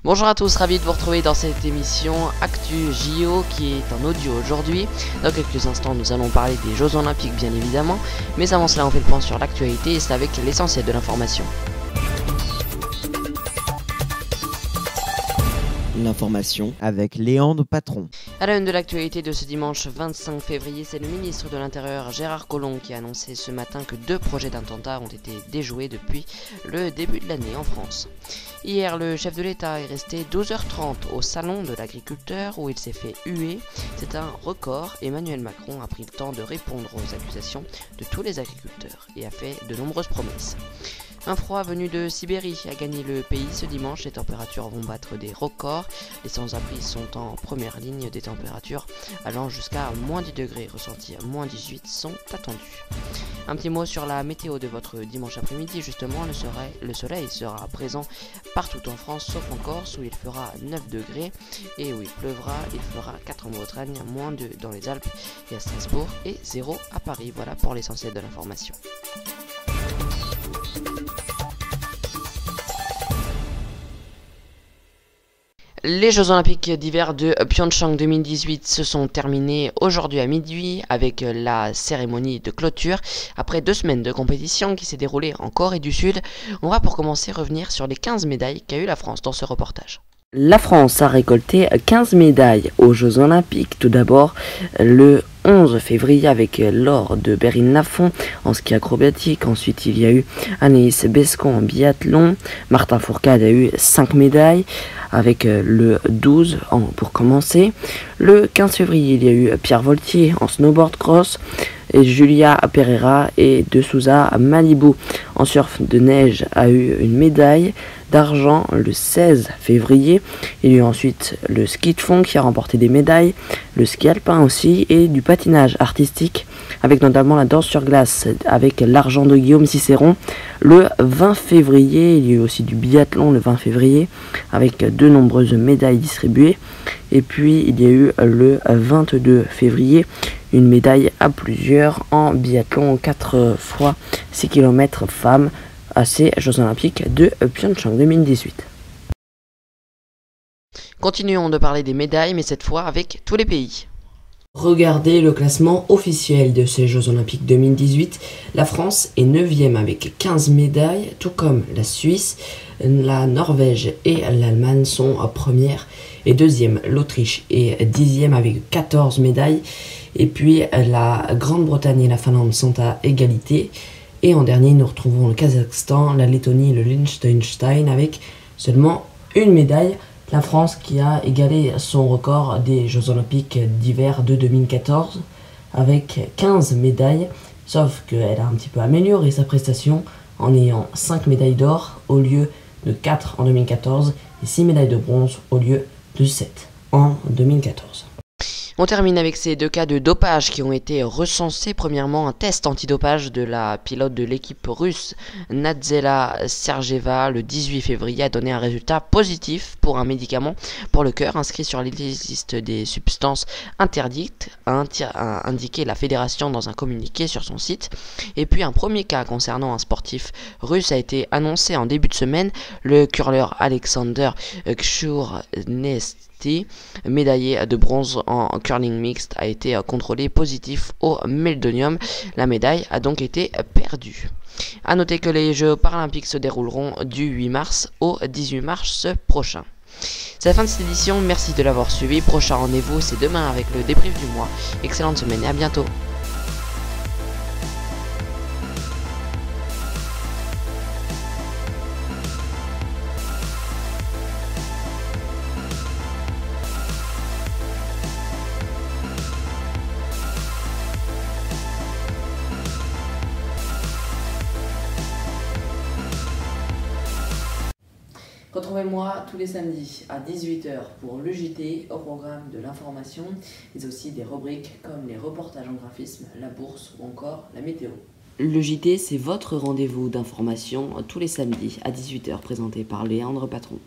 Bonjour à tous, ravi de vous retrouver dans cette émission Actu JO qui est en audio aujourd'hui. Dans quelques instants nous allons parler des Jeux Olympiques bien évidemment, mais avant cela on fait le point sur l'actualité et c'est avec l'essentiel de l'information. L'information avec Léandre Patron. À la une de l'actualité de ce dimanche 25 février, c'est le ministre de l'Intérieur Gérard Collomb qui a annoncé ce matin que 2 projets d'attentats ont été déjoués depuis le début de l'année en France. Hier, le chef de l'État est resté 12h30 au salon de l'agriculteur où il s'est fait huer. C'est un record. Emmanuel Macron a pris le temps de répondre aux accusations de tous les agriculteurs et a fait de nombreuses promesses. Un froid venu de Sibérie a gagné le pays ce dimanche, les températures vont battre des records, les sans-abri sont en première ligne, des températures allant jusqu'à moins 10 degrés, ressentis à moins 18 sont attendus. Un petit mot sur la météo de votre dimanche après-midi, justement, le soleil sera présent partout en France, sauf en Corse où il fera 9 degrés et où il pleuvra, il fera 4 en Bretagne, moins 2 dans les Alpes et à Strasbourg et 0 à Paris. Voilà pour l'essentiel de l'information. Les Jeux Olympiques d'hiver de Pyeongchang 2018 se sont terminés aujourd'hui à minuit avec la cérémonie de clôture. Après 2 semaines de compétition qui s'est déroulée en Corée du Sud, on va pour commencer revenir sur les 15 médailles qu'a eu la France dans ce reportage. La France a récolté 15 médailles aux Jeux Olympiques. Tout d'abord, le 11 février avec l'or de Perrine Lafont en ski acrobatique. Ensuite, il y a eu Anaïs Bescon en biathlon. Martin Fourcade a eu 5 médailles avec le 12 pour commencer. Le 15 février, il y a eu Pierre Voltier en snowboard cross et Julia Pereira et De Souza à Malibu. En surf de neige a eu une médaille d'argent le 16 février. Il y a eu ensuite le ski de fond qui a remporté des médailles, le ski alpin aussi et du patinage artistique avec notamment la danse sur glace avec l'argent de Guillaume Cicéron. Le 20 février, il y a eu aussi du biathlon le 20 février avec de nombreuses médailles distribuées. Et puis il y a eu le 22 février une médaille à plusieurs en biathlon 4 fois 6 km femmes à ces Jeux Olympiques de Pyeongchang 2018. Continuons de parler des médailles, mais cette fois avec tous les pays. Regardez le classement officiel de ces Jeux Olympiques 2018. La France est 9e avec 15 médailles, tout comme la Suisse. La Norvège et l'Allemagne sont première et deuxième. L'Autriche est 10e avec 14 médailles. Et puis la Grande-Bretagne et la Finlande sont à égalité. Et en dernier, nous retrouvons le Kazakhstan, la Lettonie et le Liechtenstein avec seulement une médaille. La France qui a égalé son record des Jeux Olympiques d'hiver de 2014 avec 15 médailles, sauf qu'elle a un petit peu amélioré sa prestation en ayant 5 médailles d'or au lieu de 4 en 2014 et 6 médailles de bronze au lieu de 7 en 2014. On termine avec ces 2 cas de dopage qui ont été recensés. Premièrement, un test antidopage de la pilote de l'équipe russe Nadsela Sergeva le 18 février a donné un résultat positif pour un médicament pour le cœur inscrit sur la liste des substances interdites, a indiqué la fédération dans un communiqué sur son site. Et puis un premier cas concernant un sportif russe a été annoncé en début de semaine. Le curleur Alexander Kshurnevsky, médaillé de bronze en curling mixte, a été contrôlé positif au meldonium. La médaille a donc été perdue. A noter que les Jeux paralympiques se dérouleront du 8 mars au 18 mars prochain. C'est la fin de cette édition, merci de l'avoir suivi. Prochain rendez-vous, c'est demain avec le débrief du mois. Excellente semaine et à bientôt. Retrouvez-moi tous les samedis à 18 h pour le JT au programme de l'information, mais aussi des rubriques comme les reportages en graphisme, la bourse ou encore la météo. Le JT, c'est votre rendez-vous d'information tous les samedis à 18 h présenté par Léandre Patron.